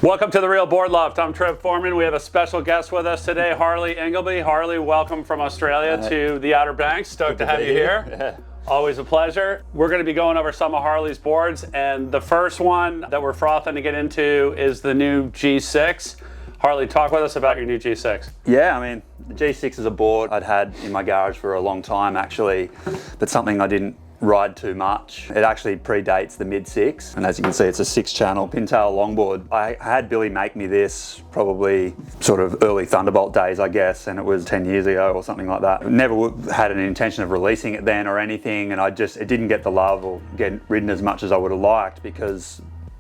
Welcome to the Real Board Loft. I'm Trev Foreman. We have a special guest with us today, Harley Ingleby. Harley, welcome from Australia to the Outer Banks. Stoked to have you here. Yeah. Always a pleasure. We're going to be going over some of Harley's boards, and the first one that we're frothing to get into is the new G6. Harley, talk with us about your new G6. Yeah, I mean, the G6 is a board I'd had in my garage for a long time actually, but something I didn't ride too much. It actually predates the mid-6, and as you can see, it's a 6-channel pintail longboard. I had Billy make me this probably sort of early Thunderbolt days, I guess, and it was 10 years ago or something like that. Never had an intention of releasing it then or anything, and it didn't get the love or get ridden as much as I would have liked, because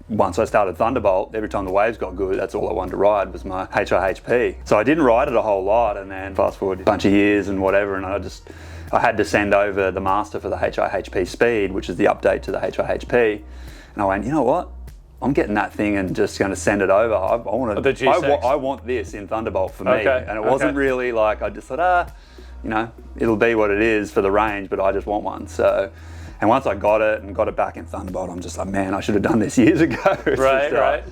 once I started Thunderbolt, every time the waves got good, that's all I wanted to ride was my HIHP. So I didn't ride it a whole lot, and then fast forward a bunch of years and whatever, and I had to send over the master for the HIHP Speed, which is the update to the HIHP. And I went, you know what? I'm getting that thing and just going to send it over. I want this in Thunderbolt for me. Okay. And it wasn't really like, I just thought, it'll be what it is for the range, but I just want one. So, and once I got it and got it back in Thunderbolt, I'm just like, man, I should have done this years ago. Right.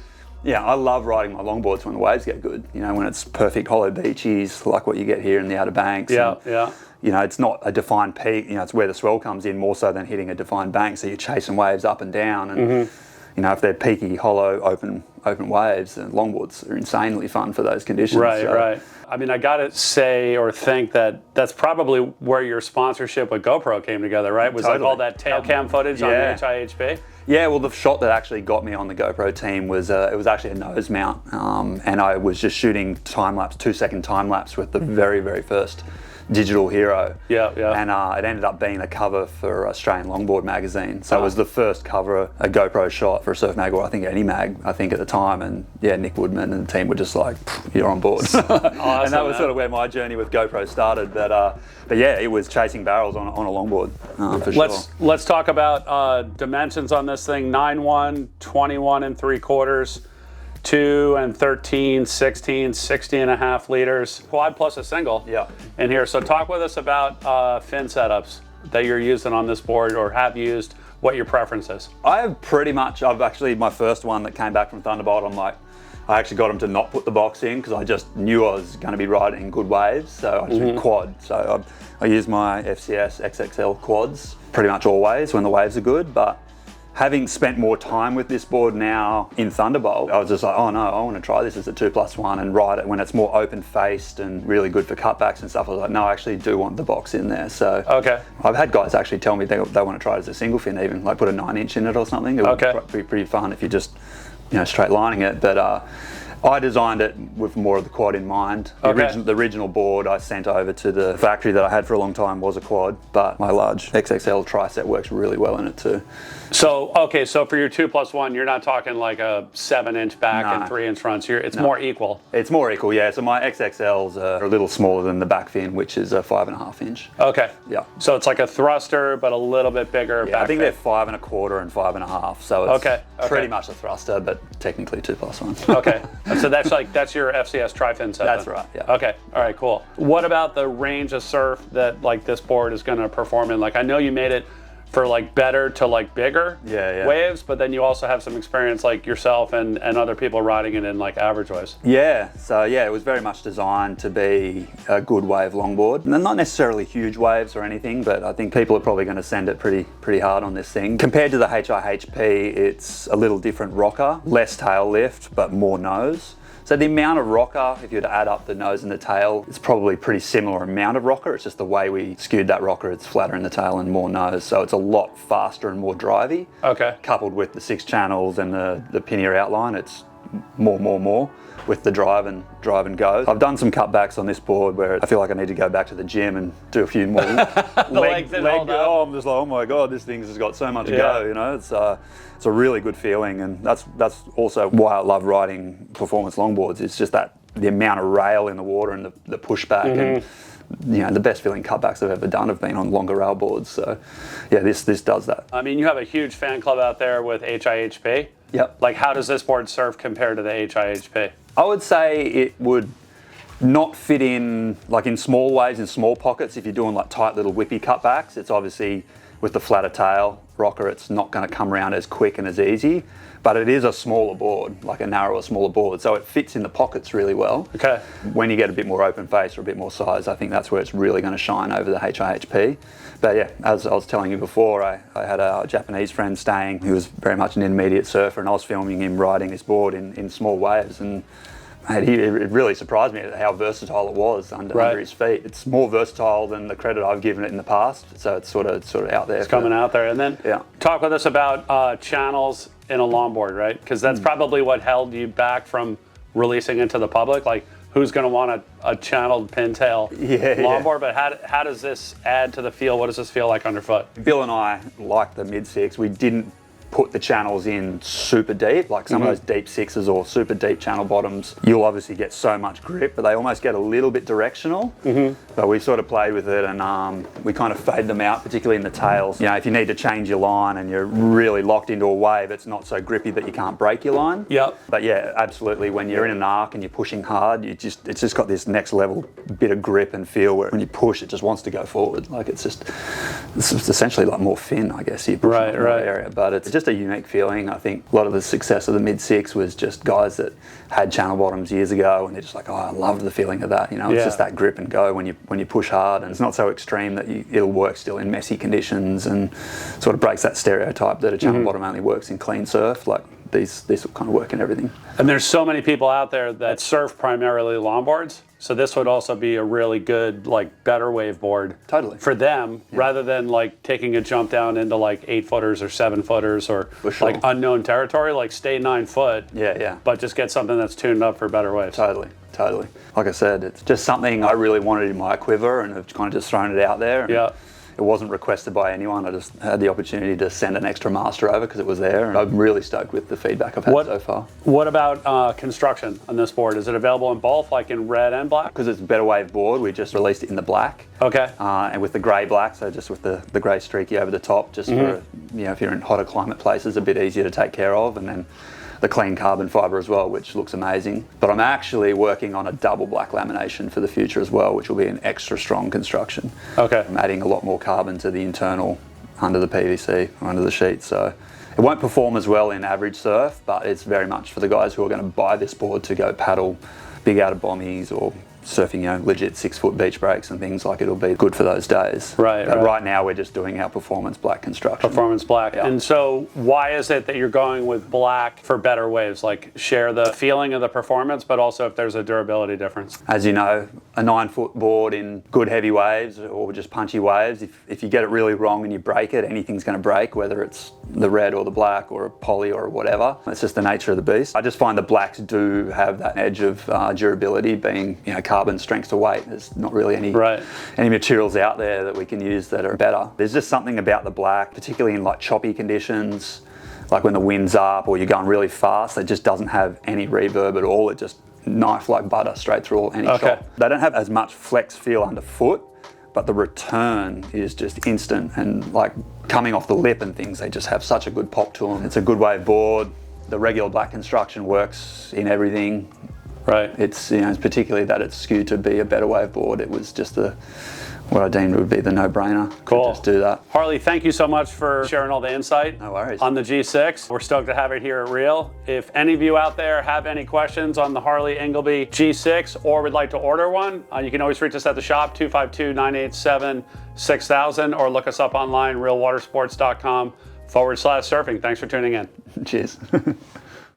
Yeah, I love riding my longboards when the waves get good. When it's perfect hollow beaches, like what you get here in the Outer Banks. Yeah. It's not a defined peak. It's where the swell comes in more so than hitting a defined bank. So you're chasing waves up and down, and if they're peaky, hollow, open waves, then longboards are insanely fun for those conditions. Right. I mean, I gotta say or think that that's probably where your sponsorship with GoPro came together, right? Was Totally. like all that tail cam footage on the HIHP. Yeah, well, the shot that actually got me on the GoPro team was it was actually a nose mount, and I was just shooting 2-second time lapse with the very, very first digital hero. Yeah. And it ended up being a cover for Australian Longboard magazine. So it was the first cover a GoPro shot for a surf mag, or I think any mag, at the time. And yeah, Nick Woodman and the team were just like, you're on board. Awesome, and that was sort of where my journey with GoPro started. But yeah, it was chasing barrels on a longboard for sure. Let's talk about dimensions on this thing. 9'1", 21 3/4. 2 and 13, 16, 60 and a half liters, quad plus a single in here. So talk with us about fin setups that you're using on this board or have used, what your preference is. I've actually, my first one that came back from Thunderbolt, I actually got him to not put the box in because I just knew I was going to be riding good waves, so I just went quad. So I use my FCS XXL quads pretty much always when the waves are good, but having spent more time with this board now in Thunderbolt, I was just like, oh no, I want to try this as a 2+1 and ride it when it's more open-faced and really good for cutbacks and stuff. I was like, no, I actually do want the box in there. So I've had guys actually tell me they want to try it as a single fin even, like put a 9-inch in it or something. It would be pretty fun if you just, straight lining it. But I designed it with more of the quad in mind. The original board I sent over to the factory that I had for a long time was a quad, but my large XXL tri-set works really well in it too. So for your 2+1, you're not talking like a 7-inch back and 3-inch fronts. It's more equal. It's more equal, yeah. So my XXLs are a little smaller than the back fin, which is a 5.5-inch. Okay. Yeah. So it's like a thruster, but a little bit bigger. Yeah, I think they're 5.25 and 5.5. So it's pretty much a thruster, but technically 2+1. Okay. So that's your FCS tri-fin set. That's right. Yeah. Okay. All right. Cool. What about the range of surf that this board is going to perform in? I know you made it for better to bigger waves, but then you also have some experience yourself and other people riding it in average waves. Yeah. So yeah, it was very much designed to be a good wave longboard. And not necessarily huge waves or anything, but I think people are probably going to send it pretty hard on this thing. Compared to the HIHP, it's a little different rocker, less tail lift, but more nose. So the amount of rocker, if you were to add up the nose and the tail, it's probably pretty similar amount of rocker. It's just the way we skewed that rocker. It's flatter in the tail and more nose. So it's a lot faster and more drivey. Okay. Coupled with the 6 channels and the pinnier outline, it's more with the drive and go. I've done some cutbacks on this board where I feel like I need to go back to the gym and do a few more leg go. I'm just like, oh my God, this thing's just got so much go, It's a really good feeling, and that's also why I love riding performance longboards. It's just the amount of rail in the water and the pushback and the best feeling cutbacks I've ever done have been on longer rail boards. So yeah, this does that. I mean, you have a huge fan club out there with HIHP. Yep. How does this board surf compared to the HIHP? I would say it would not fit in in small waves, in small pockets. If you're doing tight little whippy cutbacks, it's obviously with the flatter tail rocker, it's not going to come around as quick and as easy, but it is a smaller board, like a narrower, smaller board, so it fits in the pockets really well. Okay. When you get a bit more open face or a bit more size, I think that's where it's really going to shine over the HIHP. But yeah, as I was telling you before, I had a Japanese friend staying who was very much an intermediate surfer, and I was filming him riding this board in small waves, and it really surprised me at how versatile it was under his feet. It's more versatile than the credit I've given it in the past, so it's sort of out there. It's coming out there. And then talk with us about channels in a longboard, right? Because that's probably what held you back from releasing into the public. Like, who's going to want a channeled pintail longboard? But how does this add to the feel? What does this feel like underfoot? Bill and I like the mid-six. We didn't put the channels in super deep, like some of those deep sixes or super deep channel bottoms. You'll obviously get so much grip, but they almost get a little bit directional. But we sort of played with it, and we kind of fade them out, particularly in the tails. You know, if you need to change your line and you're really locked into a wave, it's not so grippy that you can't break your line. But yeah, absolutely, when you're in an arc and you're pushing hard, it's just got this next level bit of grip and feel where when you push, it just wants to go forward. Like it's essentially like more fin, I guess. You push in that area, but it's just a unique feeling. I think a lot of the success of the mid-six was just guys that had channel bottoms years ago, and they're just like, oh, I love the feeling of that. You know, it's just that grip and go when you push hard, and it's not so extreme that it'll work still in messy conditions, and sort of breaks that stereotype that a channel bottom only works in clean surf. Like these will kind of work in everything. And there's so many people out there that surf primarily longboards. So this would also be a really good, like, better wave board for them, rather than like taking a jump down into like 8-footers or 7-footers or like unknown territory. Like stay 9 foot, but just get something that's tuned up for better waves. Totally. Like I said, it's just something I really wanted in my quiver, and have kind of just thrown it out there. It wasn't requested by anyone. I just had the opportunity to send an extra master over because it was there, and I'm really stoked with the feedback I've had so far. What about construction on this board? Is it available in both, like in red and black? Because it's a better wave board, we just released it in the black. And with the grey black, so just with the grey streaky over the top, just for, you know, if you're in hotter climate places, a bit easier to take care of, and then the clean carbon fibre as well, which looks amazing. But I'm actually working on a double black lamination for the future as well, which will be an extra strong construction. I'm adding a lot more carbon to the internal under the PVC, or under the sheet, so it won't perform as well in average surf, but it's very much for the guys who are going to buy this board to go paddle big outer bommies or surfing, you know, legit 6-foot beach breaks and things. Like, it'll be good for those days. Right now we're just doing our performance black construction. Performance black. And so why is it that you're going with black for better waves? Like, share the feeling of the performance, but also if there's a durability difference. As you know, a 9-foot board in good heavy waves or just punchy waves, if you get it really wrong and you break it, anything's going to break, whether it's the red or the black or a poly or whatever. It's just the nature of the beast. I just find the blacks do have that edge of durability, being, you know, carbon strength to weight. There's not really any materials out there that we can use that are better. There's just something about the black, particularly in like choppy conditions, like when the wind's up or you're going really fast, that just doesn't have any reverb at all. It just knife like butter straight through any chop. They don't have as much flex feel underfoot, but the return is just instant, and like coming off the lip and things, they just have such a good pop to them. It's a good wave board. The regular black construction works in everything. It's, you know, it's particularly that it's skewed to be a better wave board. It was just what I deemed would be the no-brainer. Just do that. Harley, thank you so much for sharing all the insight on the G6. We're stoked to have it here at Reel. If any of you out there have any questions on the Harley Ingleby G6 or would like to order one, you can always reach us at the shop, 252-987-6000, or look us up online, realwatersports.com/surfing. Thanks for tuning in. Cheers.